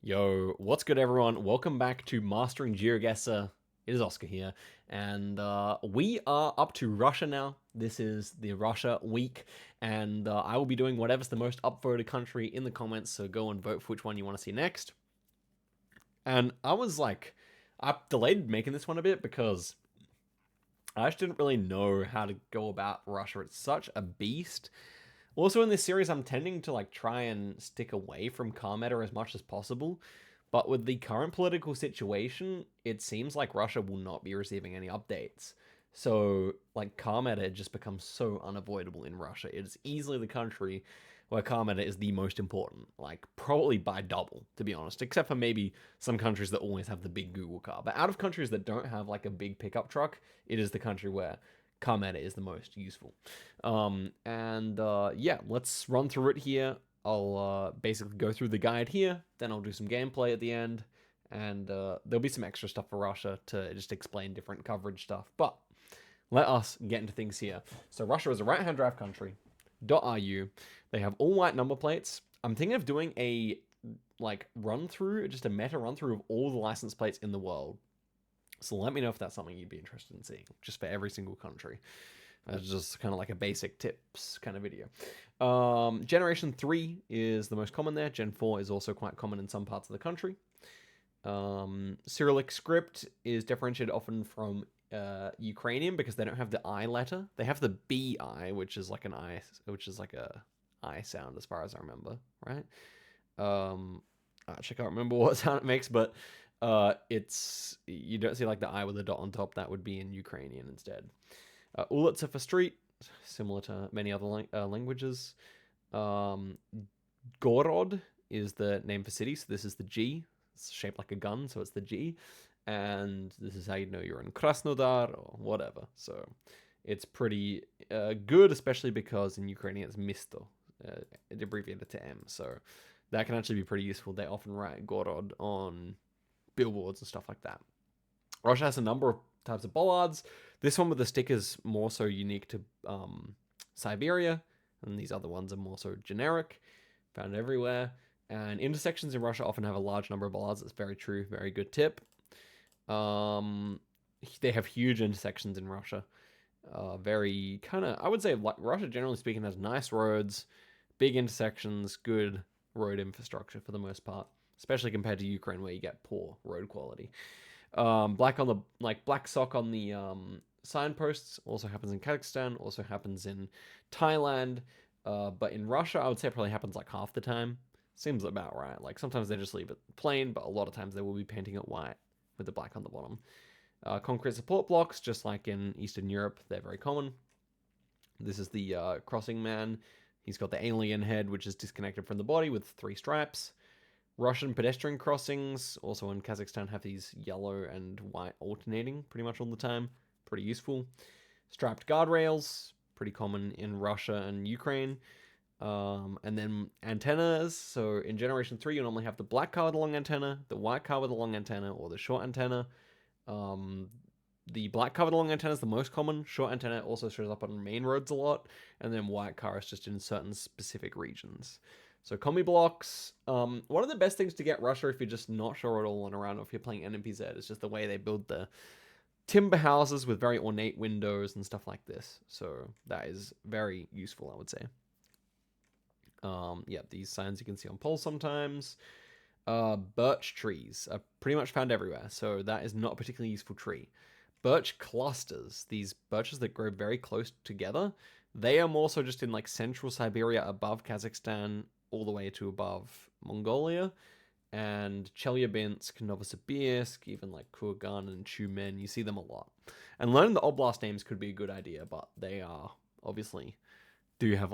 Yo, what's good, everyone? Welcome back to Mastering Geoguessr. It is Oscar here, and we are up to Russia now. This is the Russia week, and I will be doing whatever's the most upvoted country in the comments, so go and vote for which one you want to see next. And I delayed making this one a bit because I just didn't really know how to go about Russia. It's such a beast. Also, in this series, I'm tending to try and stick away from car meta as much as possible. But with the current political situation, it seems like Russia will not be receiving any updates. So, car meta just becomes so unavoidable in Russia. It is easily the country where car meta is the most important, probably by double, to be honest, except for maybe some countries that always have the big Google car. But out of countries that don't have a big pickup truck, it is the country where car meta is the most useful. Yeah, let's run through it here. I'll basically go through the guide here, then I'll do some gameplay at the end, and there'll be some extra stuff for Russia to just explain different coverage stuff. But let us get into things here. So Russia is a right-hand drive country. .ru. They have all white number plates. I'm thinking of doing a run through, just a meta run through of all the license plates in the world. So let me know if that's something you'd be interested in seeing, just for every single country. It's just kind of like a basic tips kind of video. Generation 3 is the most common there. Gen 4 is also quite common in some parts of the country. Cyrillic script is differentiated often from Ukrainian because they don't have the I letter. They have the BI, which is like an I, which is like a I sound as far as I remember, right? Actually, I can't remember what sound it makes, but it's, you don't see the I with a dot on top. That would be in Ukrainian instead. Ulitsa for street, similar to many other languages. Gorod is the name for city, so this is the G. It's shaped like a gun, so it's the G. And this is how you know you're in Krasnodar or whatever. So it's pretty good, especially because in Ukrainian it's misto, abbreviated to M. So that can actually be pretty useful. They often write Gorod on billboards and stuff like that. Russia has a number of types of bollards. This one with the stick is more so unique to Siberia, and these other ones are more so generic, found everywhere. And intersections in Russia often have a large number of bollards. That's very true, very good tip. They have huge intersections in Russia. Very kind of, I would say Russia, generally speaking, has nice roads, big intersections, good road infrastructure for the most part, especially compared to Ukraine where you get poor road quality. Black on the black sock on the signposts also happens in Kazakhstan, also happens in Thailand, but in Russia I would say it probably happens half the time. Seems about right. Sometimes they just leave it plain, but a lot of times they will be painting it white with the black on the bottom. Concrete support blocks, just like in Eastern Europe, they're very common. This is the crossing man. He's got the alien head, which is disconnected from the body with 3 stripes. Russian pedestrian crossings, also in Kazakhstan, have these yellow and white alternating pretty much all the time. Pretty useful. Striped guardrails, pretty common in Russia and Ukraine. And then antennas. So in Generation 3, you normally have the black car with a long antenna, the white car with a long antenna, or the short antenna. The black car with a long antenna is the most common. Short antenna also shows up on main roads a lot. And then white car is just in certain specific regions. So combi blocks, one of the best things to get Russia if you're just not sure at all on around, or if you're playing NMPZ, is just the way they build the timber houses with very ornate windows and stuff like this. So that is very useful, I would say. Yeah, these signs you can see on poles sometimes. Birch trees are pretty much found everywhere, so that is not a particularly useful tree. Birch clusters, these birches that grow very close together, they are more so just in central Siberia above Kazakhstan all the way to above Mongolia, and Chelyabinsk, Novosibirsk, even Kurgan and Tyumen, you see them a lot. And learning the oblast names could be a good idea, but they are obviously do have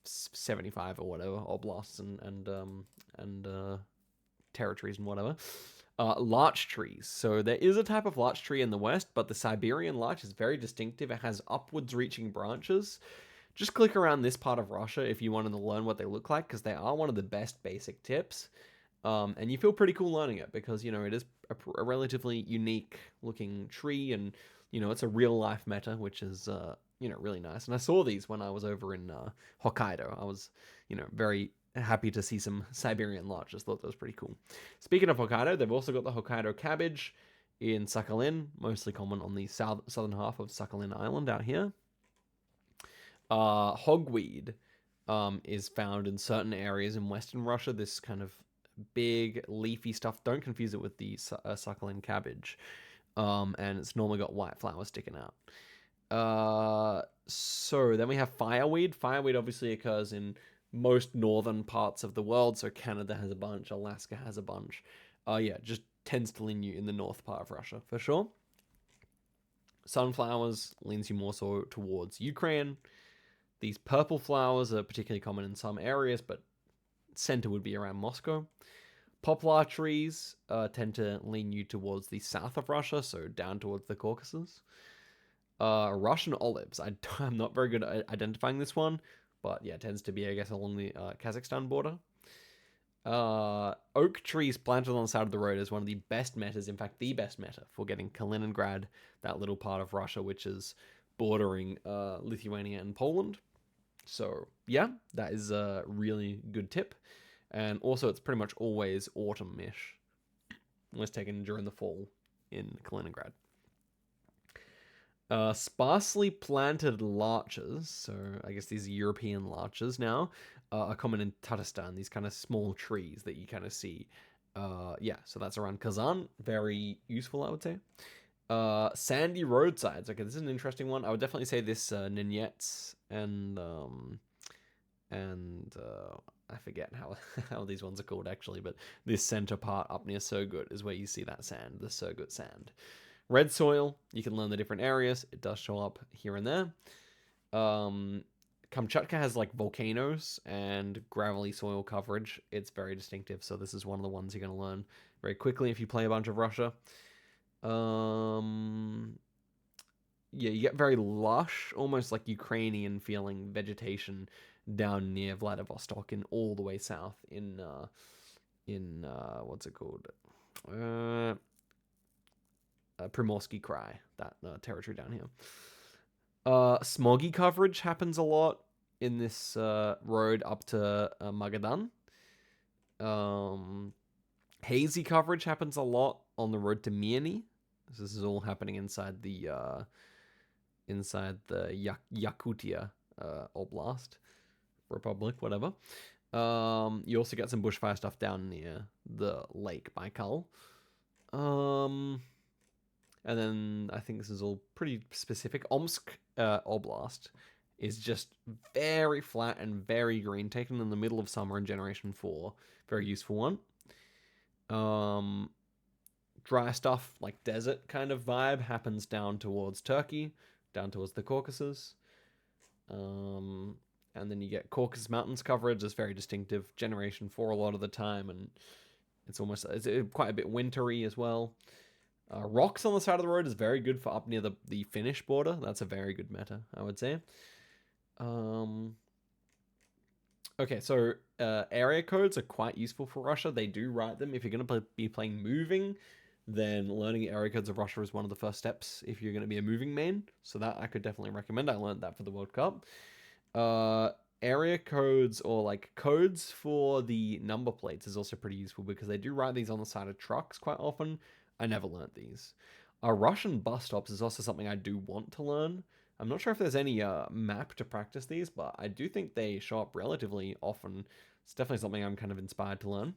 75 or whatever oblasts and territories and whatever. Larch trees. So there is a type of larch tree in the west, but the Siberian larch is very distinctive. It has upwards reaching branches. Just click around this part of Russia if you wanted to learn what they look like, because they are one of the best basic tips. And you feel pretty cool learning it because, it is a relatively unique looking tree, and, it's a real life meta, which is, really nice. And I saw these when I was over in Hokkaido. I was, very happy to see some Siberian larches. Thought that was pretty cool. Speaking of Hokkaido, they've also got the Hokkaido cabbage in Sakhalin, mostly common on the southern half of Sakhalin Island out here. Hogweed is found in certain areas in Western Russia. This kind of big leafy stuff. Don't confuse it with the Sakhalin cabbage. And it's normally got white flowers sticking out. So then we have fireweed. Fireweed obviously occurs in most northern parts of the world. So Canada has a bunch, Alaska has a bunch. Yeah, just tends to lean you in the north part of Russia for sure. Sunflowers leans you more so towards Ukraine. These purple flowers are particularly common in some areas, but center would be around Moscow. Poplar trees tend to lean you towards the south of Russia, so down towards the Caucasus. Russian olives. I'm not very good at identifying this one, but yeah, it tends to be, I guess, along the Kazakhstan border. Oak trees planted on the side of the road is one of the best metas, in fact, the best meta for getting Kaliningrad, that little part of Russia which is bordering Lithuania and Poland. So yeah, that is a really good tip. And also, it's pretty much always autumn-ish. Was taken during the fall in Kaliningrad. Sparsely planted larches, so I guess these European larches now, are common in Tatarstan, these kind of small trees that you kind of see. Yeah, so that's around Kazan. Very useful, I would say. Sandy roadsides. Okay, this is an interesting one. I would definitely say this Ninets and I forget how these ones are called actually, but this center part up near Surgut is where you see that sand, the Surgut sand. Red soil, you can learn the different areas. It does show up here and there. Kamchatka has like volcanoes and gravelly soil coverage. It's very distinctive, so this is one of the ones you're going to learn very quickly if you play a bunch of Russia. Yeah, you get very lush, almost like Ukrainian feeling vegetation down near Vladivostok and all the way south in what's it called? Primorsky Krai, that territory down here. Smoggy coverage happens a lot in this road up to Magadan. Hazy coverage happens a lot on the road to Mirny. This is all happening inside the Yakutia Oblast Republic, whatever. You also get some bushfire stuff down near the Lake Baikal. And then I think this is all pretty specific. Omsk Oblast is just very flat and very green, taken in the middle of summer in Generation 4. Very useful one. Dry stuff, like desert kind of vibe, happens down towards Turkey, down towards the Caucasus. And then you get Caucasus Mountains coverage. It's very distinctive. Generation 4 a lot of the time, and it's quite a bit wintry as well. Rocks on the side of the road is very good for up near the Finnish border. That's a very good meta, I would say. Okay, so area codes are quite useful for Russia. They do write them. If you're going to be playing moving, then learning area codes of Russia is one of the first steps if you're going to be a moving main. So that I could definitely recommend. I learned that for the World Cup. Area codes or like codes for the number plates is also pretty useful because they do write these on the side of trucks quite often. I never learned these. Russian bus stops is also something I do want to learn. I'm not sure if there's any map to practice these, but I do think they show up relatively often. It's definitely something I'm kind of inspired to learn.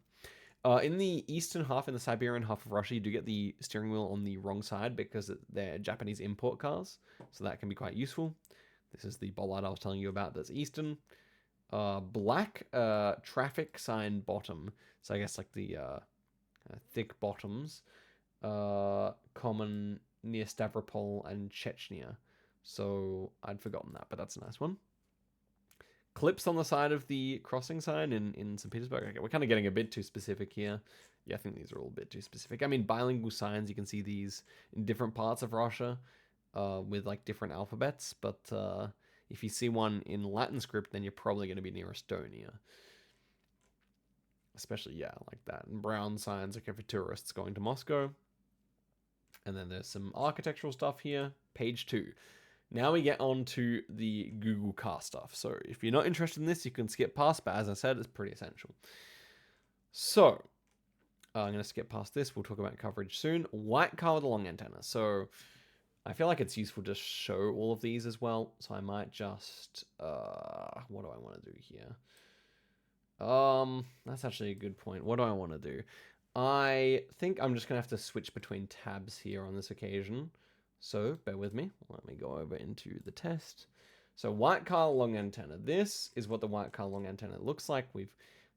In the eastern half, in the Siberian half of Russia, you do get the steering wheel on the wrong side because they're Japanese import cars, so that can be quite useful. This is the bollard I was telling you about that's eastern. Black traffic sign bottom, so I guess like the thick bottoms, common near Stavropol and Chechnya. So I'd forgotten that, but that's a nice one. Clips on the side of the crossing sign in St. Petersburg. Okay, we're kind of getting a bit too specific here. Yeah, I think these are all a bit too specific. I mean, bilingual signs, you can see these in different parts of Russia with like different alphabets, but if you see one in Latin script, then you're probably going to be near Estonia. Especially, yeah, like that. And brown signs, okay, for tourists going to Moscow. And then there's some architectural stuff here. Page 2. Now we get on to the Google car stuff. So if you're not interested in this, you can skip past, but as I said, it's pretty essential. So I'm going to skip past this. We'll talk about coverage soon. White car with a long antenna. So I feel like it's useful to show all of these as well. So I might just, what do I want to do here? That's actually a good point. What do I want to do? I think I'm just going to have to switch between tabs here on this occasion. So bear with me. Let me go over into the test. So white car long antenna. This is what the white car long antenna looks like. We've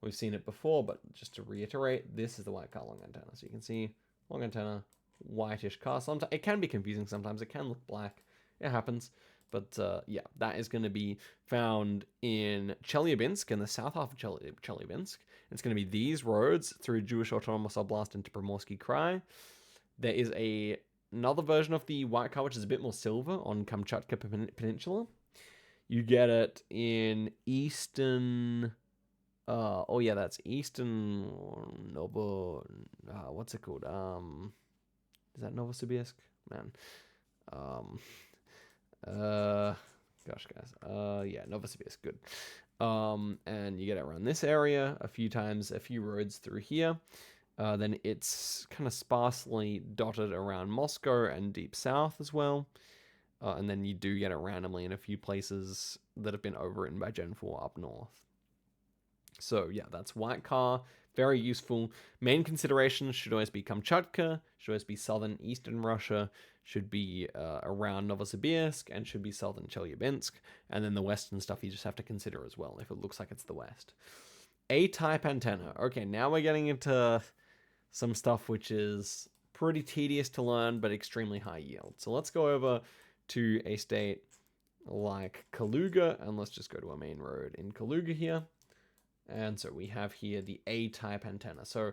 seen it before, but just to reiterate, this is the white car long antenna. So you can see long antenna, whitish car. Sometimes it can be confusing. Sometimes it can look black. It happens. But yeah, that is going to be found in Chelyabinsk, in the south half of Chelyabinsk. It's going to be these roads through Jewish Autonomous Oblast into Primorsky Krai. There is another version of the white car, which is a bit more silver, on Kamchatka Peninsula. You get it in eastern... oh yeah, that's eastern Novo... what's it called? Is that Novosibirsk? Man. Gosh, guys. Yeah, Novosibirsk, good. And you get it around this area a few times, a few roads through here. Then it's kind of sparsely dotted around Moscow and deep south as well. And then you do get it randomly in a few places that have been overwritten by Gen 4 up north. So yeah, that's white car. Very useful. Main considerations should always be Kamchatka, should always be southern eastern Russia, should be around Novosibirsk, and should be southern Chelyabinsk. And then the western stuff you just have to consider as well, if it looks like it's the west. A-type antenna. Okay, now we're getting into some stuff which is pretty tedious to learn, but extremely high yield. So let's go over to a state like Kaluga, and let's just go to a main road in Kaluga here. And so we have here the A-type antenna. So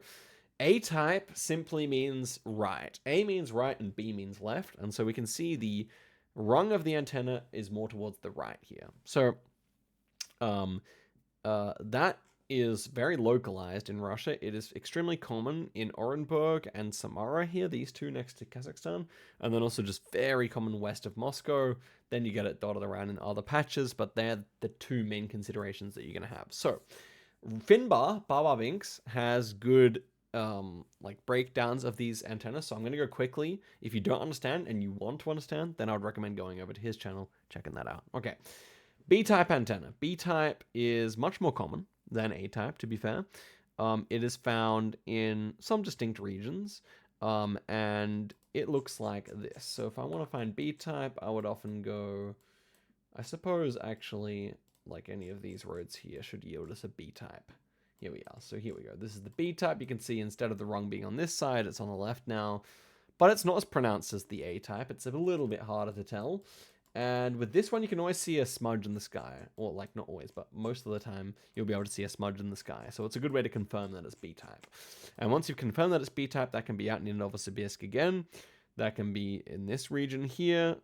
A-type simply means right. A means right and B means left. And so we can see the rung of the antenna is more towards the right here. So that is very localized in Russia. It is extremely common in Orenburg and Samara here, these two next to Kazakhstan. And then also just very common west of Moscow. Then you get it dotted around in other patches, but they're the two main considerations that you're going to have. So Finbar, Barbarvinks, has good like breakdowns of these antennas, so I'm going to go quickly. If you don't understand and you want to understand, then I would recommend going over to his channel, checking that out. Okay, B-type antenna. B-type is much more common than A-type, to be fair. It is found in some distinct regions, and it looks like this. So if I want to find B-type, I would often go, I suppose, actually, like any of these roads here should yield us a B-type. Here we are. So here we go. This is the B-type. You can see instead of the rung being on this side, it's on the left now. But it's not as pronounced as the A-type. It's a little bit harder to tell. And with this one, you can always see a smudge in the sky. Or, like, not always, but most of the time, you'll be able to see a smudge in the sky. So it's a good way to confirm that it's B-type. And once you've confirmed that it's B-type, that can be out in Novosibirsk again. That can be in this region here,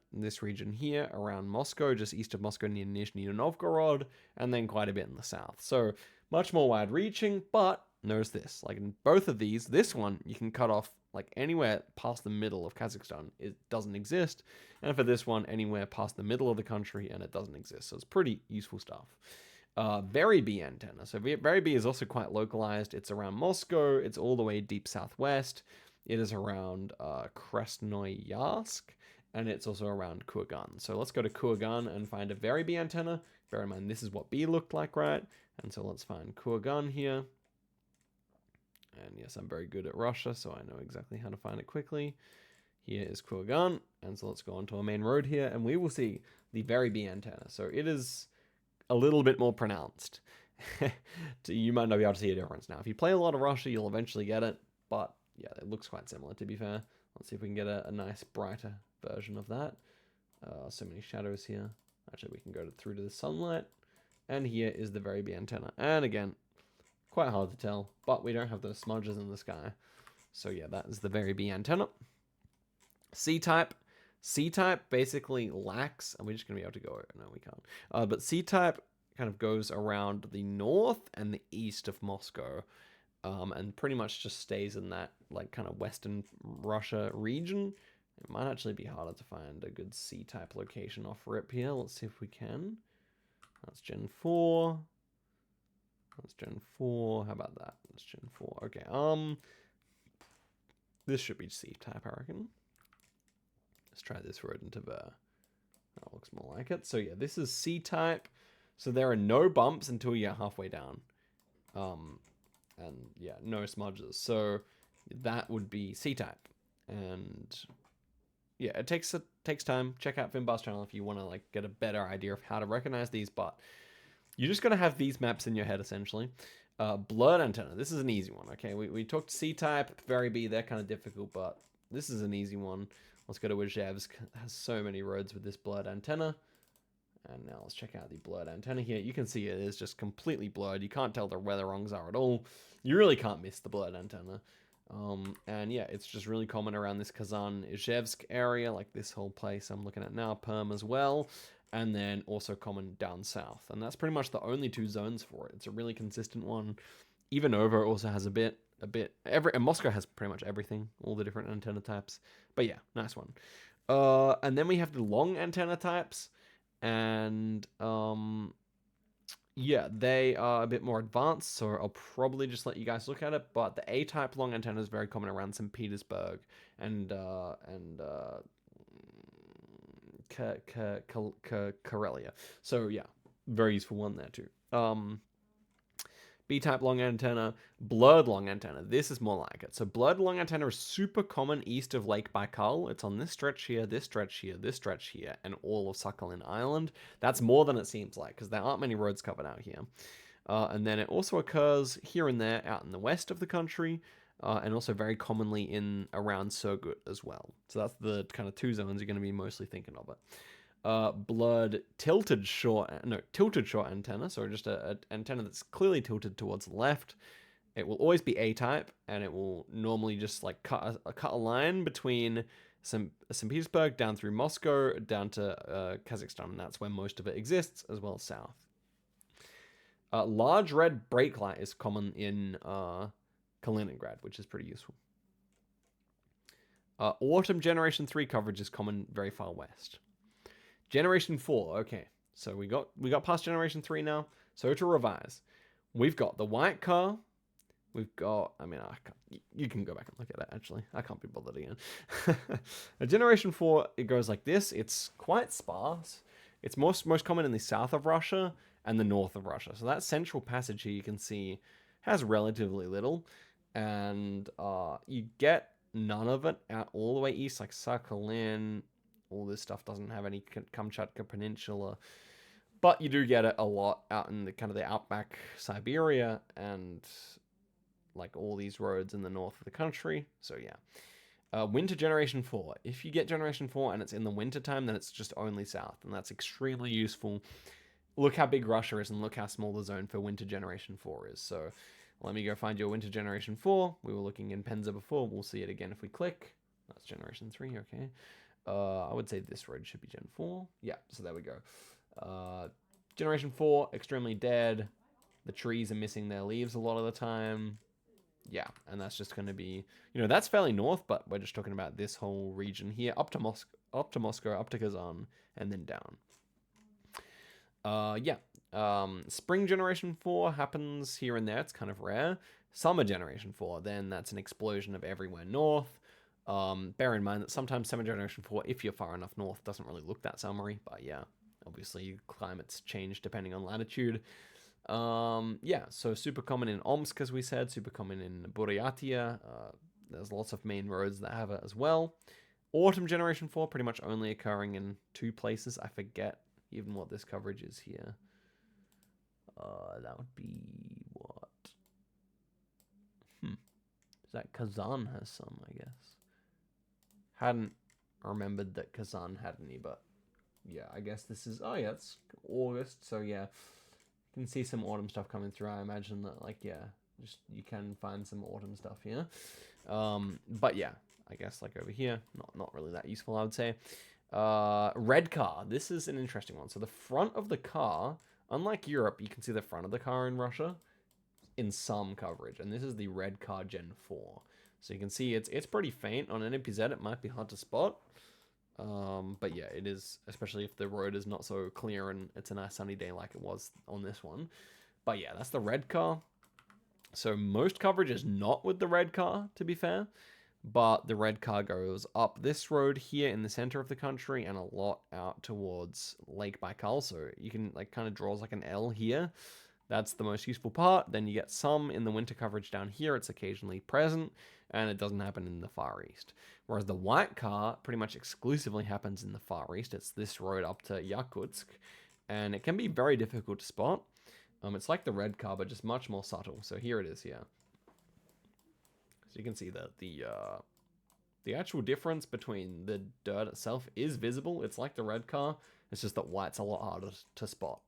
around Moscow, just east of Moscow near Nizhny Novgorod, and then quite a bit in the south. So much more wide-reaching, but notice this. Like in both of these, this one, you can cut off like anywhere past the middle of Kazakhstan. It doesn't exist. And for this one, anywhere past the middle of the country, and it doesn't exist. So it's pretty useful stuff. Very B antenna. So Very B is also quite localized. It's around Moscow. It's all the way deep southwest. It is around Krasnoyarsk, and it's also around Kurgan. So let's go to Kurgan and find a Very B antenna. Bear in mind, this is what B looked like, right? And so let's find Kurgan here. And yes, I'm very good at Russia, so I know exactly how to find it quickly. Here is Kurgan, and so let's go onto our main road here, and we will see the Very B antenna. So it is a little bit more pronounced. You might not be able to see a difference now. If you play a lot of Russia, you'll eventually get it, but yeah, it looks quite similar, to be fair. Let's see if we can get a nice, brighter version of that. So many shadows here. Actually, we can go through to the sunlight. And here is the Very B antenna. And again, quite hard to tell, but we don't have those smudges in the sky. So yeah, that is the Very B antenna. C-type. C-type basically lacks, and we're just going to be able to go over. No, we can't. But C-type kind of goes around the north and the east of Moscow. And pretty much just stays in that like kind of western Russia region. It might actually be harder to find a good C-type location off rip here. Let's see if we can. That's Gen 4. That's Gen 4. How about that? That's Gen 4. Okay, this should be C-type, I reckon. Let's try this rodent of that looks more like it. So yeah, this is C-type. So there are no bumps until you're halfway down. And yeah, no smudges. So that would be C-type. And yeah, it takes time. Check out Finbar's channel if you want to like get a better idea of how to recognize these, but you're just going to have these maps in your head, essentially. Blurred antenna. This is an easy one, okay? We talked C-type, very B. They're kind of difficult, but this is an easy one. Let's go to Geoguessr. It has so many roads with this blurred antenna. And now let's check out the blurred antenna here. You can see it is just completely blurred. You can't tell where the rungs are at all. You really can't miss the blurred antenna. And yeah, it's just really common around this Kazan-Izhevsk area, like this whole place I'm looking at now, Perm as well. And then also common down south. And that's pretty much the only two zones for it. It's a really consistent one. Even Ivanova also has a bit, and Moscow has pretty much everything, all the different antenna types. But yeah, nice one. And then we have the long antenna types. And yeah, they are a bit more advanced, so I'll probably just let you guys look at it. But the A-type long antenna is very common around St. Petersburg and Karelia. So yeah, very useful one there too. B-type long antenna, blurred long antenna. This is more like it. So blurred long antenna is super common east of Lake Baikal. It's on this stretch here, this stretch here, this stretch here, and all of Sakhalin Island. That's more than it seems like, because there aren't many roads covered out here. And then it also occurs here and there out in the west of the country, and also very commonly in around Surgut as well. So that's the kind of two zones you're going to be mostly thinking of it. Blurred tilted short antenna, so just an antenna that's clearly tilted towards the left. It will always be A-type, and it will normally just like cut a line between St. Petersburg down through Moscow down to Kazakhstan, and that's where most of it exists, as well as south. Large red brake light is common in Kaliningrad, which is pretty useful. Autumn Generation 3 coverage is common very far west. Generation 4, okay. So we got past Generation 3 now. So to revise, we've got the white car. We've got, I mean, you can go back and look at it, actually. I can't be bothered again. Generation 4, it goes like this. It's quite sparse. It's most common in the south of Russia and the north of Russia. So that central passage here, you can see, has relatively little. And you get none of it out all the way east, like Sakhalin. All this stuff doesn't have any Kamchatka Peninsula, but you do get it a lot out in the kind of the outback Siberia and like all these roads in the north of the country. So yeah, winter Generation 4. If you get Generation 4 and it's in the winter time, then it's just only south, and that's extremely useful. Look how big Russia is and look how small the zone for winter Generation 4 is. So let me go find your winter Generation 4. We were looking in Penza before. We'll see it again if we click. That's Generation 3, okay. I would say this road should be Gen 4. Yeah, so there we go. Generation 4, extremely dead. The trees are missing their leaves a lot of the time. Yeah, and that's just going to be, that's fairly north, but we're just talking about this whole region here, up to Moscow, up to Kazan, and then down. Spring Generation 4 happens here and there. It's kind of rare. Summer Generation 4, then that's an explosion of everywhere north. Bear in mind that sometimes Summer Generation 4, if you're far enough north, doesn't really look that summery, but yeah, obviously climates change depending on latitude. Yeah, so super common in Omsk, as we said, super common in Buryatia. There's lots of main roads that have it as well. Autumn Generation 4, pretty much only occurring in 2 places. I forget even what this coverage is here. That would be what? Is that Kazan has some, I guess. Hadn't remembered that Kazan had any, but yeah, I guess this is, oh yeah, it's August, so yeah, you can see some autumn stuff coming through. I imagine that, like, yeah, just you can find some autumn stuff here. But yeah, I guess like over here, not really that useful, I would say. Red car, this is an interesting one. So the front of the car, unlike Europe, you can see the front of the car in Russia in some coverage, and this is the red car Gen 4. So you can see it's pretty faint. On an NPZ, it might be hard to spot. But yeah, it is, especially if the road is not so clear and it's a nice sunny day like it was on this one. But yeah, that's the red car. So most coverage is not with the red car, to be fair. But the red car goes up this road here in the center of the country and a lot out towards Lake Baikal. So you can like kind of draws like an L here. That's the most useful part. Then you get some in the winter coverage down here. It's occasionally present, and it doesn't happen in the Far East. Whereas the white car pretty much exclusively happens in the Far East. It's this road up to Yakutsk, and it can be very difficult to spot. It's like the red car, but just much more subtle. So here it is here. So you can see that the actual difference between the dirt itself is visible. It's like the red car. It's just that white's a lot harder to spot.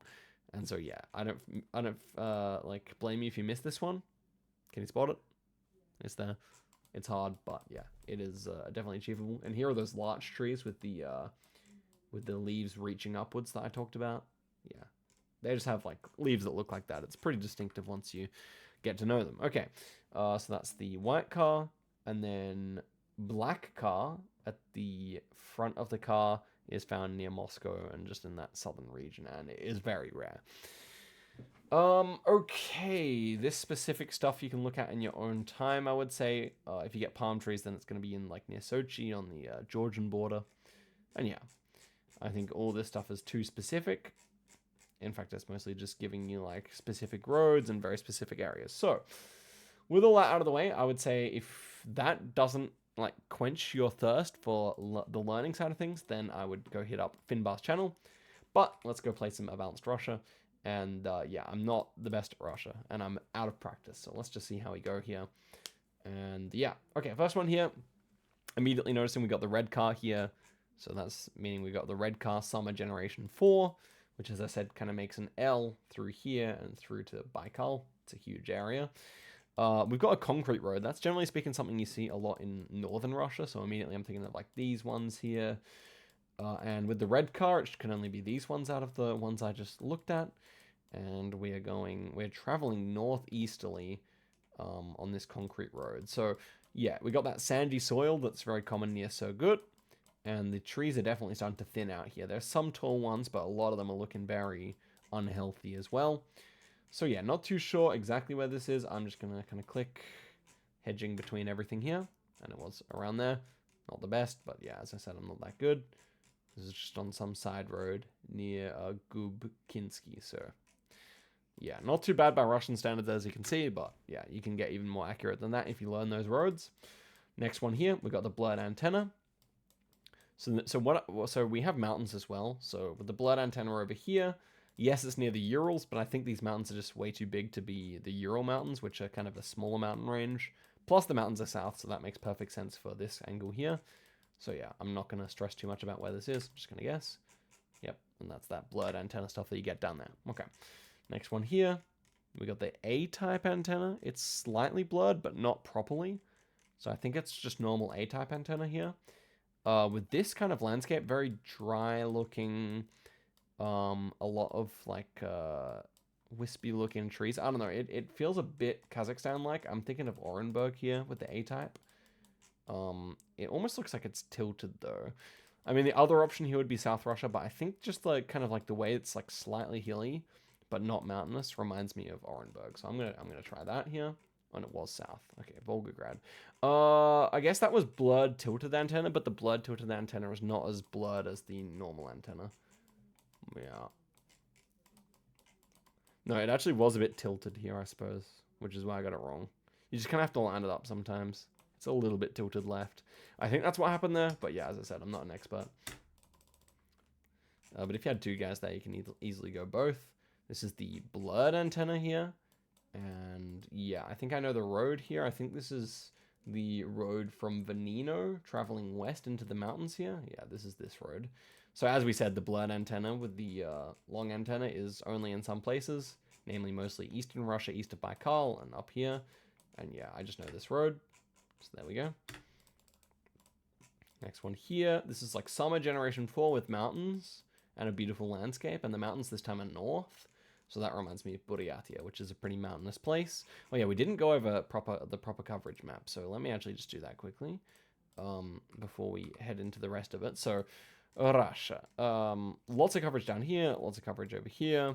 And so yeah, I don't like blame you if you miss this one. Can you spot it? It's there. It's hard, but yeah, it is definitely achievable. And here are those larch trees with the leaves reaching upwards that I talked about. Yeah, they just have like leaves that look like that. It's pretty distinctive once you get to know them. Okay, so that's the white car, and then black car at the front of the car is found near Moscow and just in that southern region, and it is very rare. Okay, this specific stuff you can look at in your own time, I would say. If you get palm trees, then it's going to be in like near Sochi on the Georgian border. And yeah, I think all this stuff is too specific. In fact, it's mostly just giving you like specific roads and very specific areas. So, with all that out of the way, I would say if that doesn't like quench your thirst for the learning side of things, then I would go hit up Finbar's channel. But let's go play some Advanced Russia. And yeah, I'm not the best at Russia, and I'm out of practice. So let's just see how we go here. And yeah, okay, first one here. Immediately noticing we got the red car here. So that's meaning we got the red car Summer Generation 4, which, as I said, kind of makes an L through here and through to Baikal. It's a huge area. We've got a concrete road. That's generally speaking something you see a lot in northern Russia. So immediately I'm thinking of like these ones here. And with the red car, it can only be these ones out of the ones I just looked at. And we're traveling northeasterly on this concrete road. So yeah, we got that sandy soil that's very common near Surgut. And the trees are definitely starting to thin out here. There's some tall ones, but a lot of them are looking very unhealthy as well. So yeah, not too sure exactly where this is. I'm just going to kind of click hedging between everything here. And it was around there. Not the best, but yeah, as I said, I'm not that good. This is just on some side road near Gubkinsky, so yeah, not too bad by Russian standards as you can see, but yeah, you can get even more accurate than that if you learn those roads. Next one here, we got the blurred antenna. So we have mountains as well. So with the blurred antenna over here, yes, it's near the Urals, but I think these mountains are just way too big to be the Ural Mountains, which are kind of a smaller mountain range. Plus the mountains are south, so that makes perfect sense for this angle here. So yeah, I'm not going to stress too much about where this is. I'm just going to guess. Yep, and that's that blurred antenna stuff that you get down there. Okay, next one here. We got the A-type antenna. It's slightly blurred, but not properly. So I think it's just normal A-type antenna here. With this kind of landscape, very dry looking, a lot of like wispy looking trees. I don't know, it feels a bit Kazakhstan-like. I'm thinking of Orenburg here with the A-type. It almost looks like it's tilted though. I mean, the other option here would be South Russia, but I think just like kind of like the way it's like slightly hilly, but not mountainous, reminds me of Orenburg. So I'm gonna try that here. And it was south. Okay, Volgograd. I guess that was blurred tilted antenna, but the blurred tilted antenna is not as blurred as the normal antenna. Yeah. No, it actually was a bit tilted here, I suppose, which is why I got it wrong. You just kind of have to line it up sometimes. It's a little bit tilted left. I think that's what happened there, but yeah, as I said, I'm not an expert. But if you had two guys there, you can easily go both. This is the blurred antenna here. And yeah, I think I know the road here. I think this is the road from Venino traveling west into the mountains here. Yeah, this is this road. So as we said, the blurred antenna with the long antenna is only in some places, namely mostly eastern Russia, east of Baikal, and up here. And yeah, I just know this road. So there we go. Next one here. This is like Summer Generation 4 with mountains and a beautiful landscape. And the mountains this time are north. So that reminds me of Buryatia, which is a pretty mountainous place. Oh yeah, we didn't go over the proper coverage map, so let me actually just do that quickly before we head into the rest of it. So Russia, lots of coverage down here, lots of coverage over here,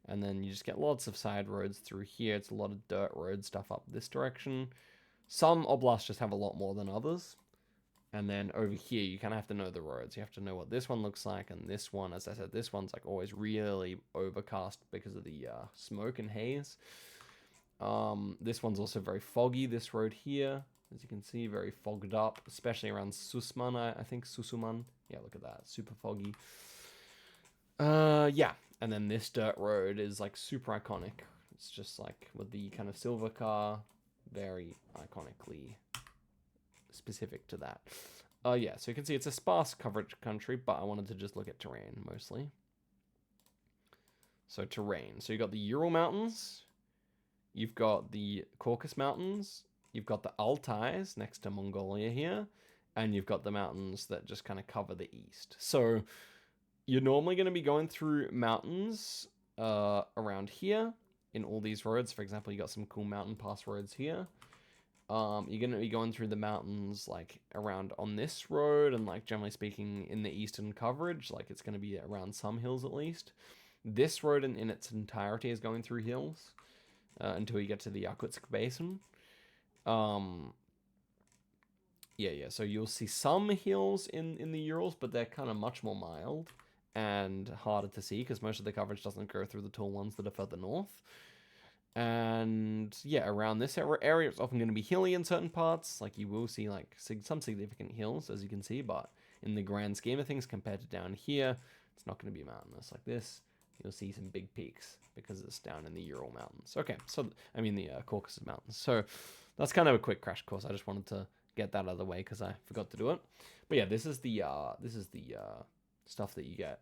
and then you just get lots of side roads through here. It's a lot of dirt road stuff up this direction. Some oblasts just have a lot more than others. And then over here, you kind of have to know the roads. You have to know what this one looks like, and this one, as I said, this one's like always really overcast because of the smoke and haze. This one's also very foggy, this road here. As you can see, very fogged up, especially around Susman, I think, Susuman. Yeah, look at that, super foggy. Yeah, and then this dirt road is like super iconic. It's just like with the kind of silver car, very iconically specific to that. Yeah, so you can see it's a sparse coverage country, but I wanted to just look at terrain mostly. So terrain. So you got the Ural Mountains, you've got the Caucasus Mountains, you've got the Altais next to Mongolia here, and you've got the mountains that just kind of cover the east. So you're normally going to be going through mountains around here in all these roads. For example, you got some cool mountain pass roads here. You're going to be going through the mountains like around on this road, and like generally speaking in the eastern coverage, like it's going to be around some hills at least. This road in its entirety is going through hills until you get to the Yakutsk Basin. Yeah, so you'll see some hills in the Urals, but they're kind of much more mild and harder to see because most of the coverage doesn't go through the tall ones that are further north. And yeah, around this area, it's often going to be hilly in certain parts. Like you will see like some significant hills, as you can see, but in the grand scheme of things, compared to down here, it's not going to be mountainous like this. You'll see some big peaks because it's down in the Ural Mountains. Okay, so I mean the Caucasus Mountains. So that's kind of a quick crash course. I just wanted to get that out of the way because I forgot to do it. But yeah, this is the stuff that you get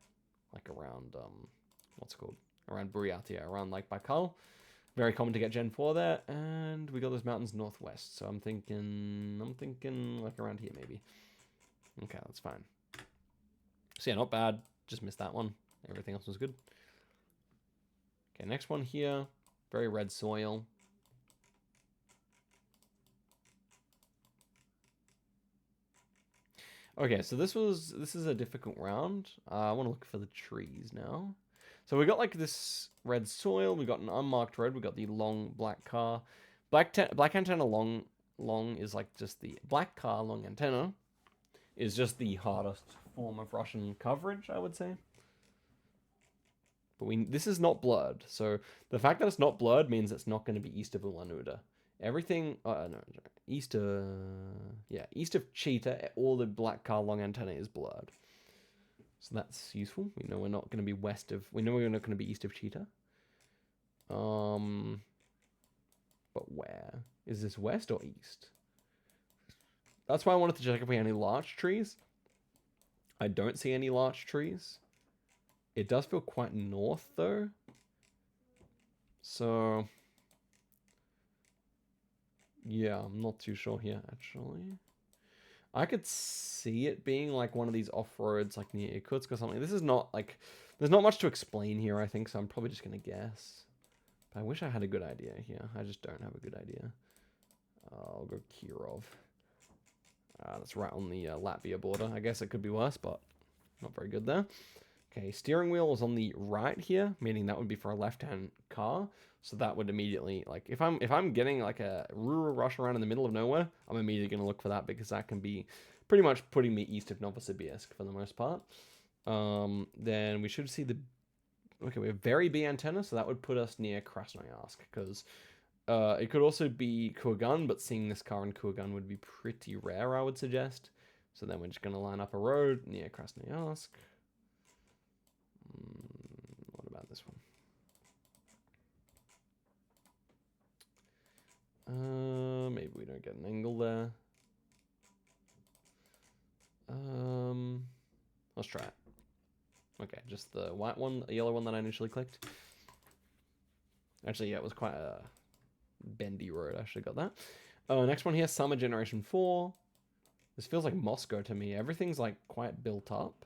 like around what's it called, around Buryatia, around like Baikal. Very common to get Gen 4 there, and we got those mountains northwest. So I'm thinking like around here maybe. Okay, that's fine. So yeah, not bad. Just missed that one. Everything else was good. Okay, next one here. Very red soil. Okay, so this is a difficult round. I want to look for the trees now. So we got like this red soil. We got an unmarked road. We got the long black car. Black antenna long is like just the black car long antenna is just the hardest form of Russian coverage, I would say. But this is not blurred. So the fact that it's not blurred means it's not going to be east of Ulan-Ude. Everything, east of Cheetah, all the black car long antenna is blurred. So that's useful. We know we're not going to be we know we're not going to be east of Cheetah. But where? Is this west or east? That's why I wanted to check if we have any larch trees. I don't see any larch trees. It does feel quite north though. So yeah, I'm not too sure here, actually. I could see it being like one of these off-roads, like near Irkutsk or something. This is not like... There's not much to explain here, I think, so I'm probably just going to guess. But I wish I had a good idea here. I just don't have a good idea. I'll go Kirov. That's right on the Latvia border. I guess it could be worse, but not very good there. Okay, steering wheel is on the right here, meaning that would be for a left-hand car. So that would immediately, like, if I'm getting like a rural rush around in the middle of nowhere, I'm immediately going to look for that because that can be pretty much putting me east of Novosibirsk for the most part. Then we should see we have very B antenna, so that would put us near Krasnoyarsk because it could also be Kurgan, but seeing this car in Kurgan would be pretty rare, I would suggest. So then we're just going to line up a road near Krasnoyarsk. What about this one? Maybe we don't get an angle there. Let's try it. Okay, just the white one, the yellow one that I initially clicked. Actually, yeah, it was quite a bendy road. I should have got that. Next one here, Summer Generation 4. This feels like Moscow to me. Everything's like quite built up.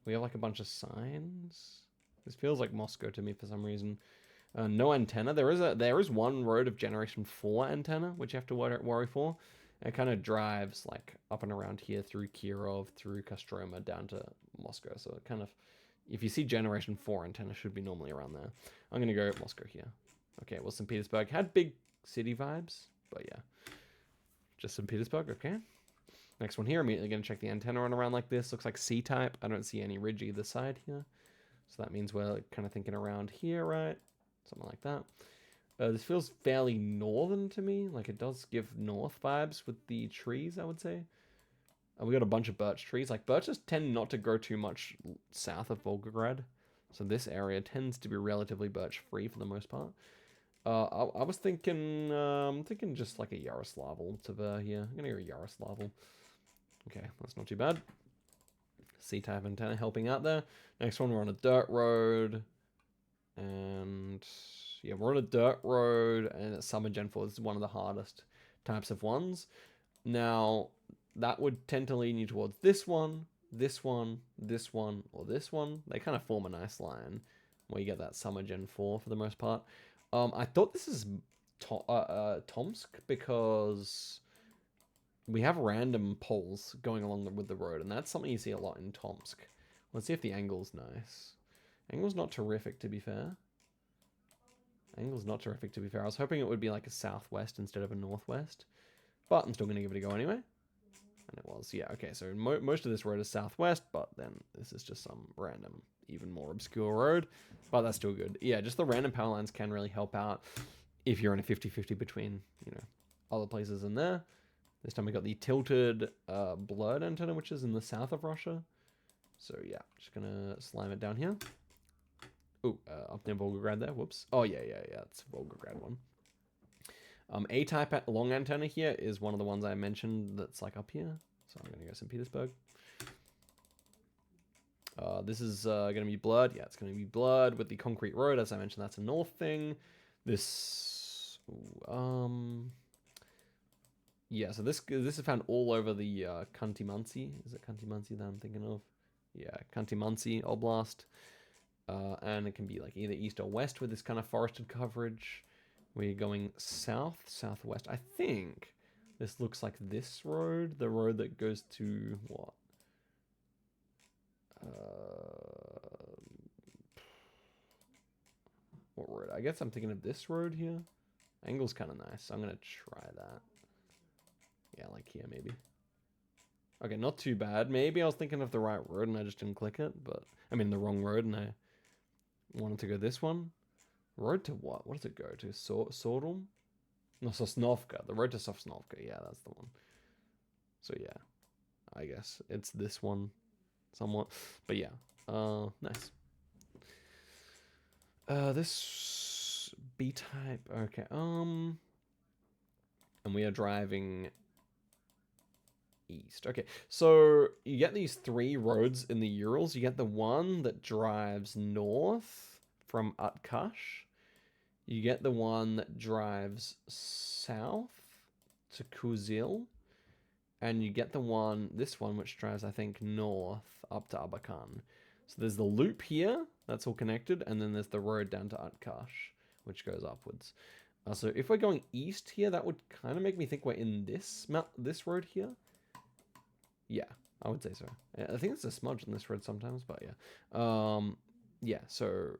We have like a bunch of signs. This feels like Moscow to me for some reason. No antenna. There is one road of Generation 4 antenna, which you have to worry for. And it kind of drives like up and around here through Kirov, through Kostroma, down to Moscow. So it kind of, if you see Generation 4 antenna, should be normally around there. I'm going to go Moscow here. Okay, well, St. Petersburg had big city vibes, but yeah. Just St. Petersburg, okay. Next one here, immediately going to check the antenna on around like this. Looks like C-type. I don't see any ridge either side here. So that means we're kind of thinking around here, right? Something like that. This feels fairly northern to me. Like it does give north vibes with the trees, I would say. We got a bunch of birch trees. Like birches tend not to grow too much south of Volgograd. So this area tends to be relatively birch free for the most part. I was thinking just like a Yaroslavl to here. I'm gonna go Yaroslavl. Okay, that's not too bad. C-type antenna helping out there. Next one, we're on a dirt road. And yeah, we're on a dirt road, and it's Summer Gen 4. This is one of the hardest types of ones. Now, that would tend to lean you towards this one, this one, this one, or this one. They kind of form a nice line where you get that Summer Gen 4 for the most part. I thought this is Tomsk because we have random poles going along with the road, and that's something you see a lot in Tomsk. Let's see if the angle's nice. Angle's not terrific, to be fair. Angle's not terrific, to be fair. I was hoping it would be like a southwest instead of a northwest. But I'm still going to give it a go anyway. And it was, yeah, okay. So most of this road is southwest, but then this is just some random, even more obscure road. But that's still good. Yeah, just the random power lines can really help out if you're in a 50-50 between, you know, other places in there. This time we got the tilted blurred antenna, which is in the south of Russia. So yeah, just going to slime it down here. Oh, up near Volgograd there. Whoops. Oh, yeah. It's Volgograd one. A-type long antenna here is one of the ones I mentioned that's like up here. So I'm going to go St. Petersburg. This is going to be blurred. Yeah, it's going to be blurred with the concrete road. As I mentioned, that's a north thing. This... yeah, so this is found all over the Khanty-Mansi. Is it Khanty-Mansi that I'm thinking of? Yeah, Khanty-Mansi Oblast. And it can be like either east or west with this kind of forested coverage. We're going south, southwest. I think this looks like this road, the road that goes to what? What road? I guess I'm thinking of this road here. Angle's kind of nice. I'm going to try that. Yeah, like here maybe. Okay, not too bad. Maybe I was thinking of the right road and I just didn't click it, but I mean the wrong road and I wanted to go this one. Road to what? What does it go to? Sordom? No, Sosnovka. The road to Sosnovka. Yeah, that's the one. So yeah, I guess it's this one somewhat. But yeah, nice. This B-type. Okay, and we are driving east. Okay, so you get these three roads in the Urals. You get the one that drives north from Utkash. You get the one that drives south to Kuzil. And you get the one, this one, which drives, I think, north up to Abakan. So there's the loop here, that's all connected, and then there's the road down to Utkash, which goes upwards. So if we're going east here, that would kind of make me think we're in this road here. Yeah, I would say so. I think it's a smudge on this road sometimes, but yeah. Yeah, so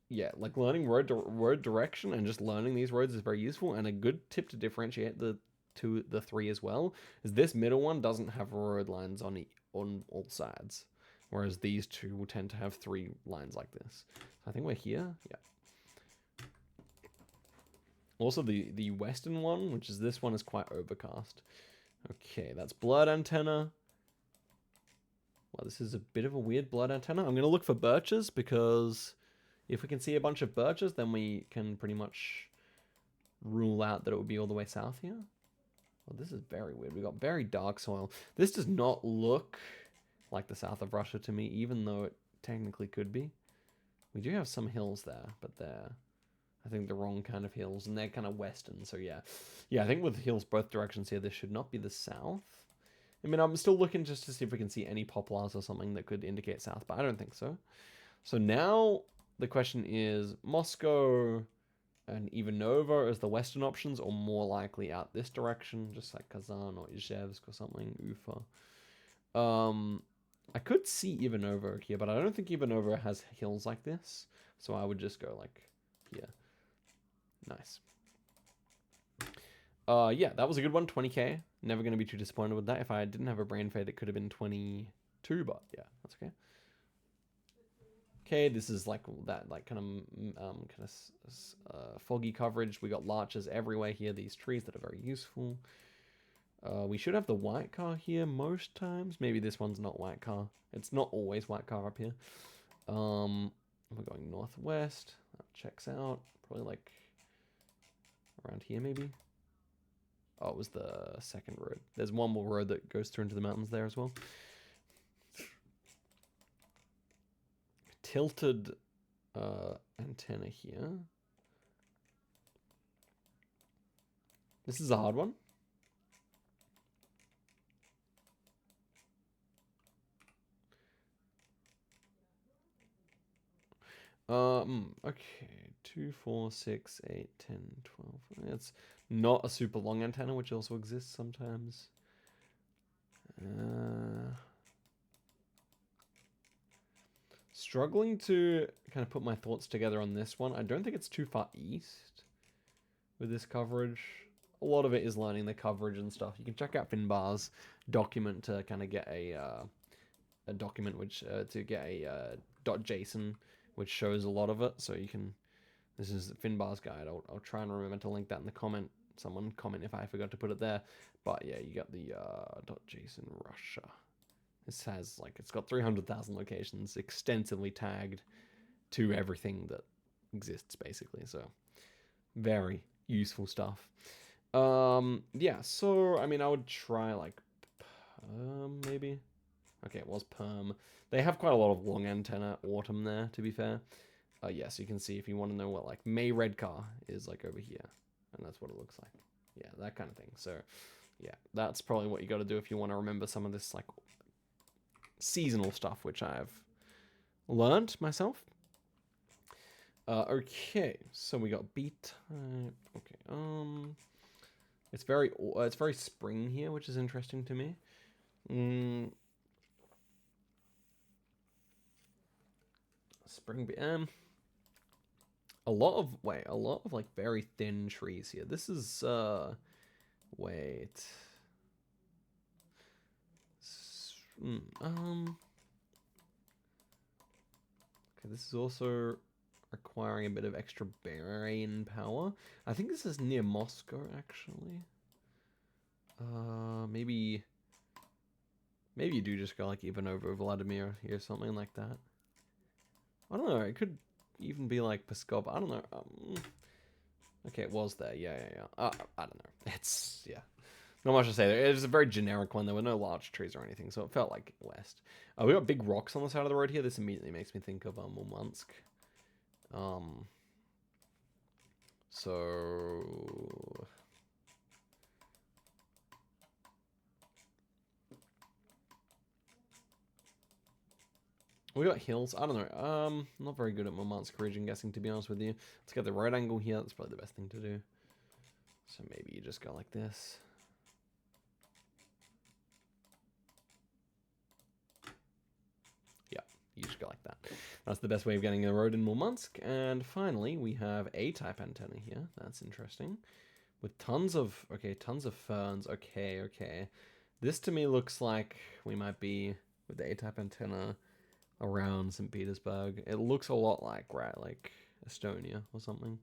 yeah, like learning road direction and just learning these roads is very useful. And a good tip to differentiate the three as well is this middle one doesn't have road lines on all sides, whereas these two will tend to have three lines like this. So I think we're here. Yeah. Also, the western one, which is this one, is quite overcast. Okay, that's blood antenna. Well, this is a bit of a weird blood antenna. I'm going to look for birches because if we can see a bunch of birches, then we can pretty much rule out that it would be all the way south here. Well, this is very weird. We got very dark soil. This does not look like the south of Russia to me, even though it technically could be. We do have some hills there, but they're, I think, the wrong kind of hills, and they're kind of western, so yeah. Yeah, I think with hills both directions here, this should not be the south. I mean, I'm still looking just to see if we can see any poplars or something that could indicate south, but I don't think so. So now the question is Moscow and Ivanova as the western options, or more likely out this direction, just like Kazan or Izhevsk or something, Ufa. I could see Ivanova here, but I don't think Ivanova has hills like this, so I would just go like here. Nice. Yeah, that was a good one, 20k. Never going to be too disappointed with that. If I didn't have a brain fade, it could have been 22, but yeah, that's okay. Okay, this is like that, like kind of foggy coverage. We got larches everywhere here. These trees that are very useful. We should have the white car here most times. Maybe this one's not white car. It's not always white car up here. We're going northwest. That checks out. Probably like around here, maybe. Oh, it was the second road. There's one more road that goes through into the mountains there as well. Tilted antenna here. This is a hard one. Okay. 2, 4, 6, 8, 10, 12. It's not a super long antenna, which also exists sometimes. Struggling to kind of put my thoughts together on this one. I don't think it's too far east with this coverage. A lot of it is learning the coverage and stuff. You can check out Finbar's document to kind of get a document which to get a .json which shows a lot of it. So you can. This is Finbar's guide. I'll try and remember to link that in the comment. Someone comment if I forgot to put it there. But yeah, you got the .json Russia. This has like it's got 300,000 locations extensively tagged to everything that exists basically. So very useful stuff. Yeah. So I mean, I would try like maybe. Okay, it was perm. They have quite a lot of long antenna autumn there. To be fair. Yes, you can see if you want to know what like May red car is like over here, and that's what it looks like. Yeah, that kind of thing. So, yeah, that's probably what you got to do if you want to remember some of this like seasonal stuff, which I've learned myself. Okay, so we got beat. Okay, it's very spring here, which is interesting to me. Spring. A lot of like very thin trees here. This is wait. Okay, this is also requiring a bit of extra brain power. I think this is near Moscow actually. Maybe you do just go like even over Vladimir here, something like that. I don't know. It could even be like Pskov. I don't know. Okay, it was there. Yeah. I don't know. It's yeah. Not much to say there. It was a very generic one. There were no large trees or anything, so it felt like west. We got big rocks on the side of the road here. This immediately makes me think of Murmansk. So we got hills. I don't know. I'm not very good at Murmansk region guessing, to be honest with you. Let's get the right angle here. That's probably the best thing to do. So maybe you just go like this. Yeah, you just go like that. That's the best way of getting a road in Murmansk. And finally, we have A-type antenna here. That's interesting. With tons of ferns. Okay. This to me looks like we might be with the A-type antenna around St. Petersburg. It looks a lot like, right, like Estonia or something.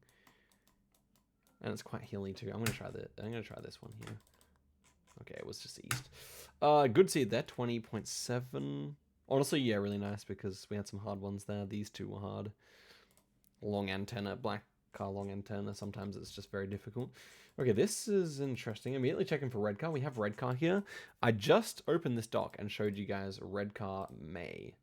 And it's quite hilly too. I'm gonna try this one here. Okay, it was just east. Good seed there, 20.7. Honestly, yeah, really nice because we had some hard ones there. These two were hard. Long antenna, black car long antenna. Sometimes it's just very difficult. Okay, this is interesting. Immediately checking for red car. We have red car here. I just opened this doc and showed you guys red car May,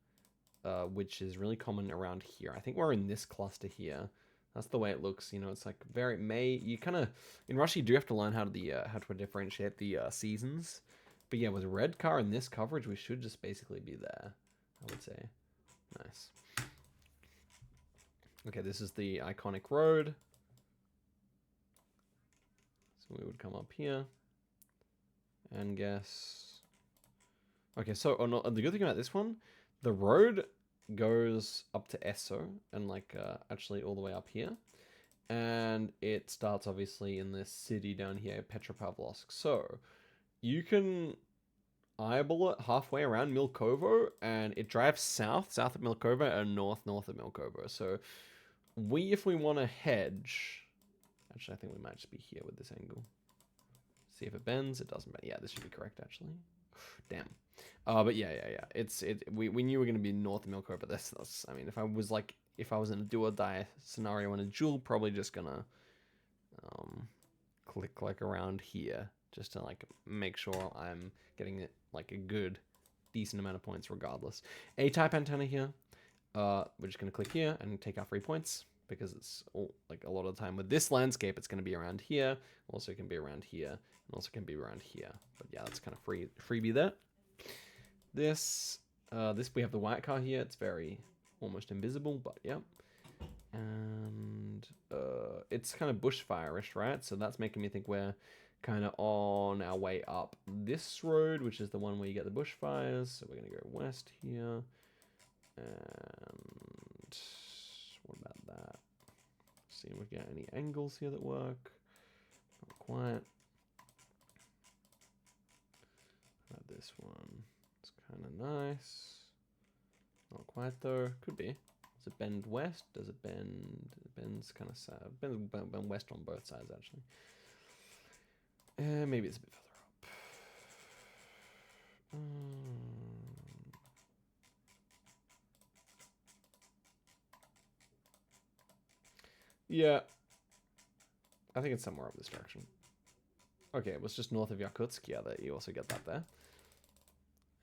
which is really common around here. I think we're in this cluster here. That's the way it looks. You know, it's like very May. You kind of in Russia you do have to learn how to differentiate the seasons. But yeah, with red car and this coverage, we should just basically be there, I would say. Nice. Okay, this is the iconic road. So we would come up here and guess. Okay, so oh no, the good thing about this one, the road goes up to Esso and like actually all the way up here. And it starts obviously in this city down here, Petropavlovsk. So you can eyeball it halfway around Milkovo, and it drives south of Milkovo, and north of Milkovo. So if we want to hedge, actually I think we might just be here with this angle. See if it bends. It doesn't bend. Yeah, this should be correct actually. Damn. But yeah. We knew we were gonna be north of Milkovo, but that's I mean, if I was in a do or die scenario in a duel, probably just gonna click like around here just to like make sure I'm getting it like a good decent amount of points regardless. A-type antenna here. We're just gonna click here and take our 3 points because it's all like a lot of the time with this landscape it's gonna be around here. Also can be around here and also can be around here. But yeah, that's kind of freebie there. This we have the white car here. It's very almost invisible, but yeah. And it's kind of bushfire-ish, right? So that's making me think we're kind of on our way up this road, which is the one where you get the bushfires. So we're gonna go west here. And what about that? See if we get any angles here that work. Not quite. How about this one? It's kind of nice. Not quite though. Could be. Does it bend west? Does it bend? It bends kind of south. Bend west on both sides actually. Maybe it's a bit further up. Yeah. I think it's somewhere up this direction. Okay, it was just north of Yakutsk. Yeah, that you also get that there.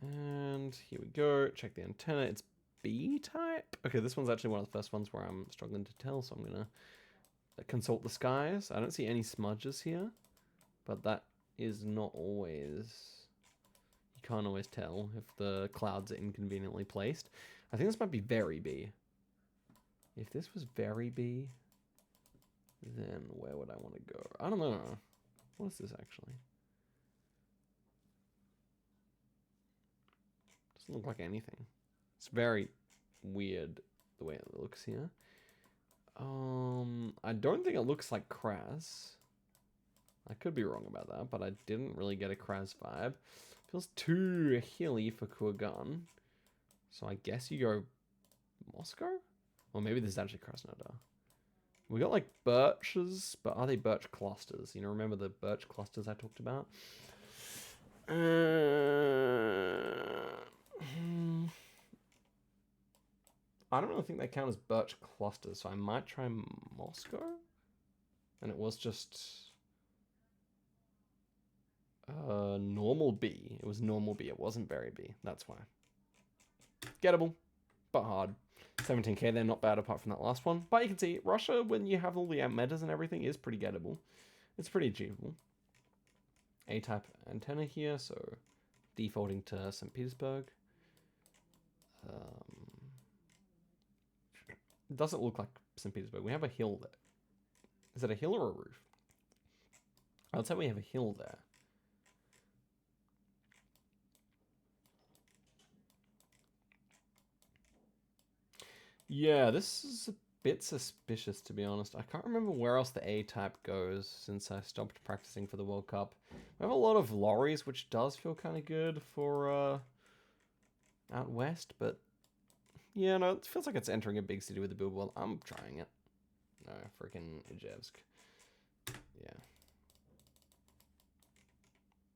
And here we go. Check the antenna. It's B-type. Okay, this one's actually one of the first ones where I'm struggling to tell, so I'm gonna consult the skies. I don't see any smudges here, but that is not always... You can't always tell if the clouds are inconveniently placed. I think this might be very B. If this was very B, then where would I want to go? I don't know. What is this actually? Doesn't look like anything. It's very weird the way it looks here. I don't think it looks like Kraz. I could be wrong about that, but I didn't really get a Kraz vibe. Feels too hilly for Kurgan. So I guess you go Moscow? Or maybe this is actually Krasnodar. We got like birches, but are they birch clusters? You know, remember the birch clusters I talked about? I don't really think they count as birch clusters, so I might try Moscow. And it was just normal B. It was normal B. It wasn't very B. That's why. Gettable, but hard. 17k, they're not bad apart from that last one. But you can see, Russia, when you have all the metas and everything, is pretty gettable. It's pretty achievable. A-type antenna here, so defaulting to St. Petersburg. It doesn't look like St. Petersburg. We have a hill there. Is it a hill or a roof? I'd say we have a hill there. Yeah, this is a bit suspicious, to be honest. I can't remember where else the A-type goes since I stopped practicing for the World Cup. We have a lot of lorries, which does feel kind of good for out west, but yeah, no, it feels like it's entering a big city with a build wall. I'm trying it. No, freaking Ijevsk. Yeah.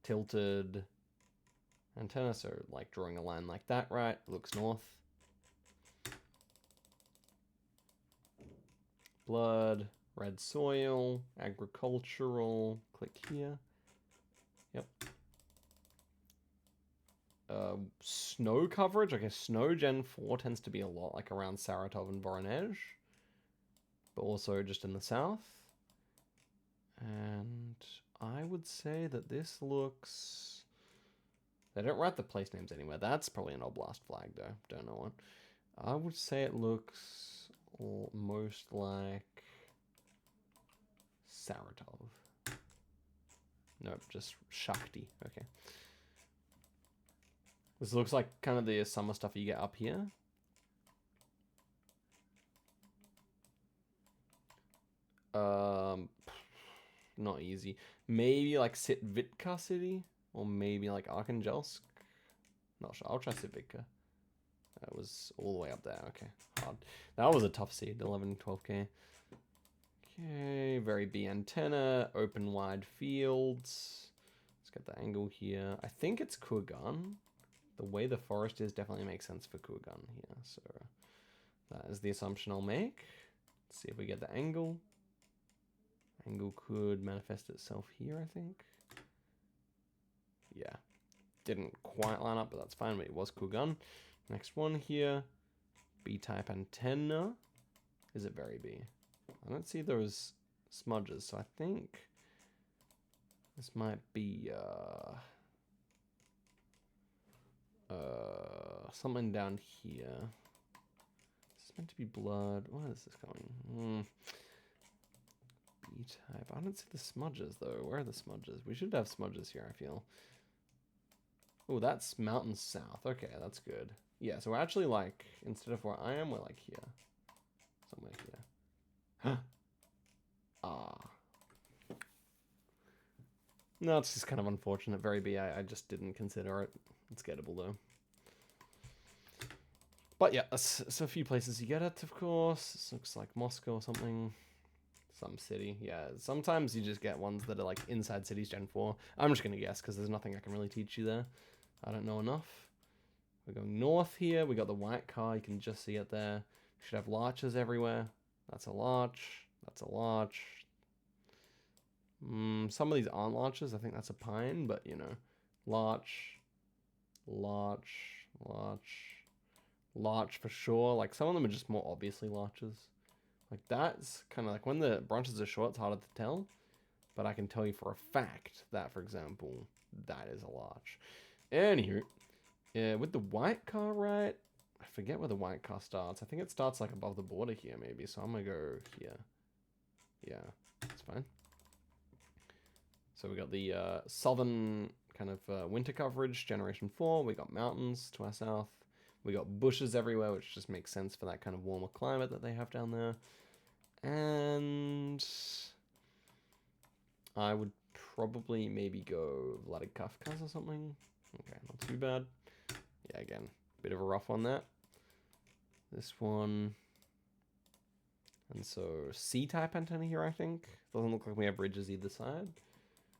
Tilted antenna, so like drawing a line like that, right? Looks north. Blood, red soil, agricultural, click here. Yep. Snow coverage, okay, snow Gen 4 tends to be a lot like around Saratov and Voronezh, but also just in the south. And I would say that this looks They don't write the place names anywhere. That's probably an Oblast flag, though. Don't know what. I would say it looks most like Saratov. Nope, just Shakti. Okay. This looks like kind of the summer stuff you get up here. Not easy. Maybe like Sitvitka City, or maybe like Arkhangelsk. Not sure. I'll try Sitvitka. That was all the way up there. Okay, hard. That was a tough seed. 11, 12k. Okay, very B antenna. Open wide fields. Let's get the angle here. I think it's Kurgan. The way the forest is definitely makes sense for Kurgan here. So that is the assumption I'll make. Let's see if we get the angle. Angle could manifest itself here, I think. Yeah. Didn't quite line up, but that's fine. But it was Kurgan. Next one here. B-type antenna. Is it very B? I don't see those smudges, so I think this might be something down here. This is meant to be blood. Where is this going? B-type. I don't see the smudges though. Where are the smudges? We should have smudges here, I feel. Oh, that's mountain south. Okay, that's good. Yeah, so we're actually like, instead of where I am, we're like here. Somewhere here. Huh. Ah. No, it's just kind of unfortunate. Very B. I just didn't consider it. It's gettable though. But yeah, so a few places you get it, of course. This looks like Moscow or something. Some city. Yeah, sometimes you just get ones that are like inside cities Gen 4. I'm just going to guess because there's nothing I can really teach you there. I don't know enough. We're going north here. We got the white car. You can just see it there. We should have larches everywhere. That's a larch. That's a larch. Some of these aren't larches. I think that's a pine, but you know. Larch. Larch. Larch. Larch for sure. Like some of them are just more obviously larches. Like that's kind of like when the branches are short, it's harder to tell. But I can tell you for a fact that, for example, that is a larch. Anywho, with the white car, right? I forget where the white car starts. I think it starts like above the border here, maybe. So I'm gonna go here. Yeah, that's fine. So we got the southern kind of winter coverage, Generation 4. We got mountains to our south. We got bushes everywhere, which just makes sense for that kind of warmer climate that they have down there. And I would probably maybe go Vladikavkaz or something. Okay, not too bad. Yeah, again, bit of a rough one there. This one. And so C-type antenna here, I think. Doesn't look like we have bridges either side.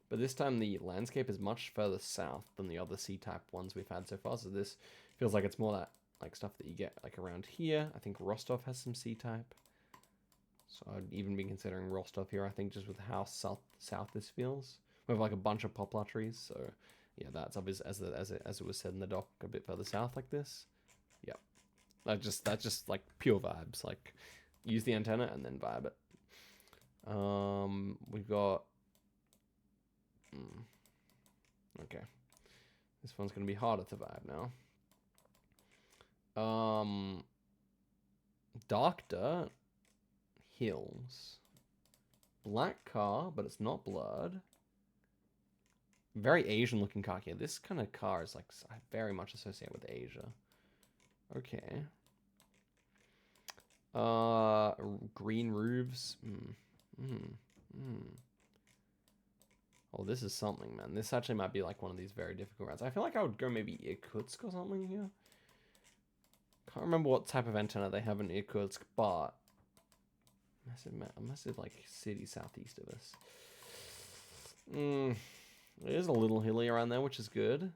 But this time the landscape is much further south than the other C-type ones we've had so far. So this feels like it's more that like stuff that you get like around here. I think Rostov has some C-type. So I'd even be considering Rostov here, I think, just with how south this feels. We have like a bunch of poplar trees, so yeah, that's obvious as it was said in the doc, a bit further south like this. Yep. That's just like pure vibes. Like use the antenna and then vibe it. We've got okay. This one's gonna be harder to vibe now. Dark dirt. Hills. Black car, but it's not blood. Very Asian looking car here. This kind of car is like very much associated with Asia. Okay. Green roofs. Oh, this is something, man. This actually might be like one of these very difficult routes. I feel like I would go maybe Irkutsk or something here. Can't remember what type of antenna they have in Irkutsk, but massive like city southeast of us. It is a little hilly around there, which is good.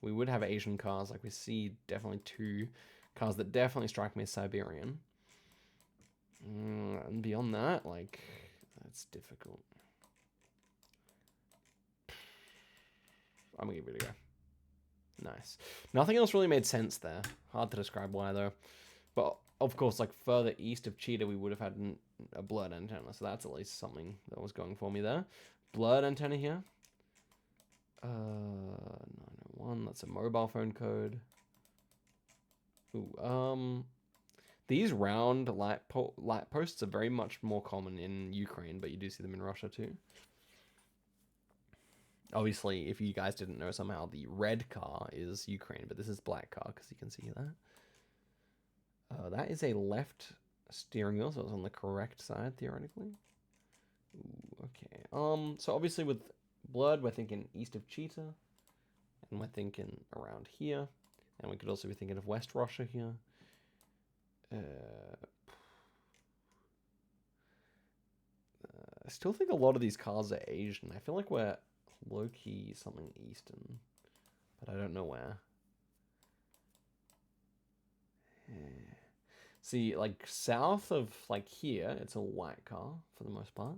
We would have Asian cars, like we see definitely two cars that definitely strike me as Siberian. And beyond that, like, that's difficult. I'm gonna give it a go. Nice. Nothing else really made sense there. Hard to describe why though. But of course, like further east of Cheetah, we would have had a blurred antenna. So that's at least something that was going for me there. Blurred antenna here. 901. 1. That's a mobile phone code. Ooh, these round light posts are very much more common in Ukraine, but you do see them in Russia too. Obviously, if you guys didn't know somehow, the red car is Ukraine, but this is black car because you can see that. That is a left steering wheel, so it's on the correct side theoretically. Ooh, okay. So obviously with blood, we're thinking east of Cheetah, and we're thinking around here, and we could also be thinking of West Russia here. I still think a lot of these cars are Asian. I feel like we're low-key something Eastern, but I don't know where. See, like south of like here, it's a white car for the most part.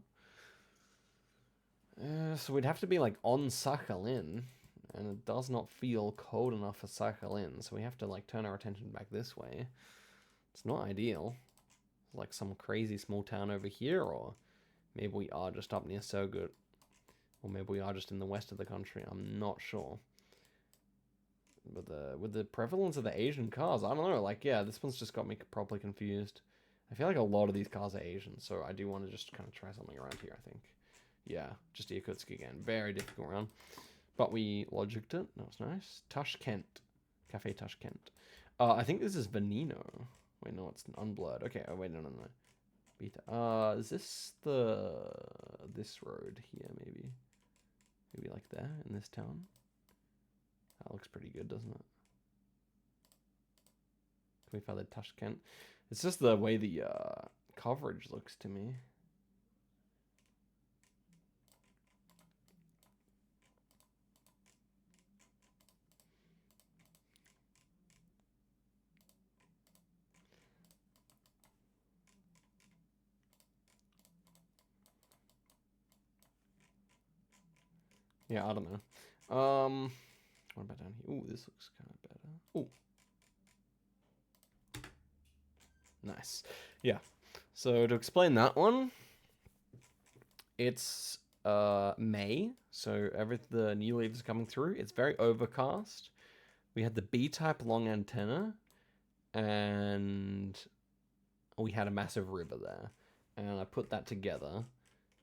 So we'd have to be like on Sakhalin, and it does not feel cold enough for Sakhalin, so we have to like turn our attention back this way. It's not ideal. It's like some crazy small town over here, or maybe we are just up near Surgut, or maybe we are just in the west of the country. I'm not sure. With the prevalence of the Asian cars, I don't know. Like, yeah, this one's just got me properly confused. I feel like a lot of these cars are Asian, so I do want to just kind of try something around here, I think. Yeah, just Irkutsk again. Very difficult round. But we logicked it. That was nice. Tashkent. Cafe Tashkent. I think this is Veneno. Wait, no, it's unblurred. Okay, oh, wait, no. Beta. Is this this road here, maybe? Maybe like there, in this town? That looks pretty good, doesn't it? Can we find the Tashkent? It's just the way the coverage looks to me. Yeah, I don't know. What about down here? Ooh, this looks kind of better. Ooh. Nice. Yeah. So to explain that one, it's May, so the new leaves are coming through. It's very overcast. We had the B-type long antenna, and we had a massive river there. And I put that together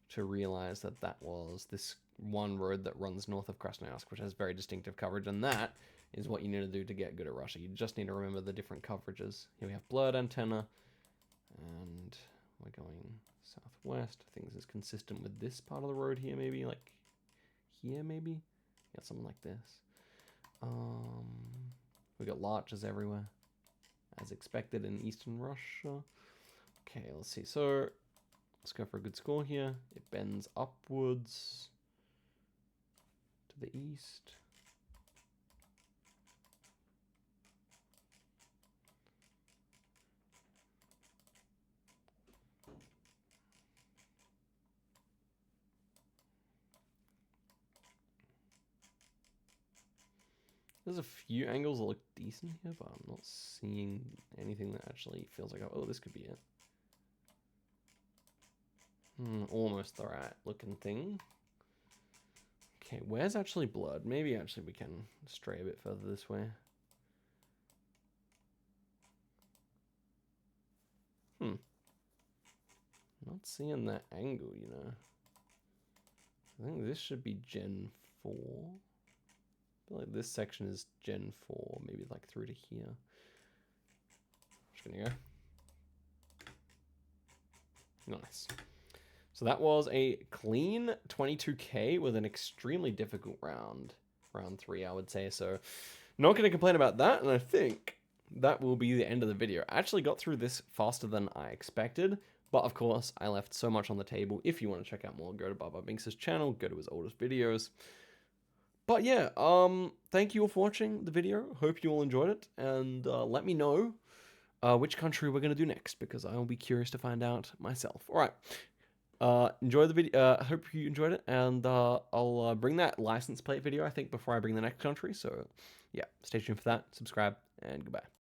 to realize that that was this one road that runs north of Krasnoyarsk, which has very distinctive coverage, and that is what you need to do to get good at Russia. You just need to remember the different coverages. Here we have blurred antenna, and we're going southwest. I think this is consistent with this part of the road here, maybe, like here, maybe? Yeah, something like this. We got larches everywhere, as expected in eastern Russia. Okay, let's see. So let's go for a good score here. It bends upwards to the east. There's a few angles that look decent here, but I'm not seeing anything that actually feels like, oh, this could be it. Almost the right looking thing. Okay, where's actually blood? Maybe actually we can stray a bit further this way. Not seeing that angle, you know. I think this should be Gen 4. I feel like this section is Gen 4, maybe like through to here. Just gonna go. Nice. So that was a clean 22k with an extremely difficult round. Round 3, I would say. So not going to complain about that. And I think that will be the end of the video. I actually got through this faster than I expected. But of course, I left so much on the table. If you want to check out more, go to Baba Binks' channel. Go to his oldest videos. But yeah, thank you all for watching the video. Hope you all enjoyed it. And let me know which country we're going to do next. Because I will be curious to find out myself. All right. Enjoy the video. I hope you enjoyed it, and I'll bring that license plate video, I think, before I bring the next country. So yeah, stay tuned for that. Subscribe, and goodbye.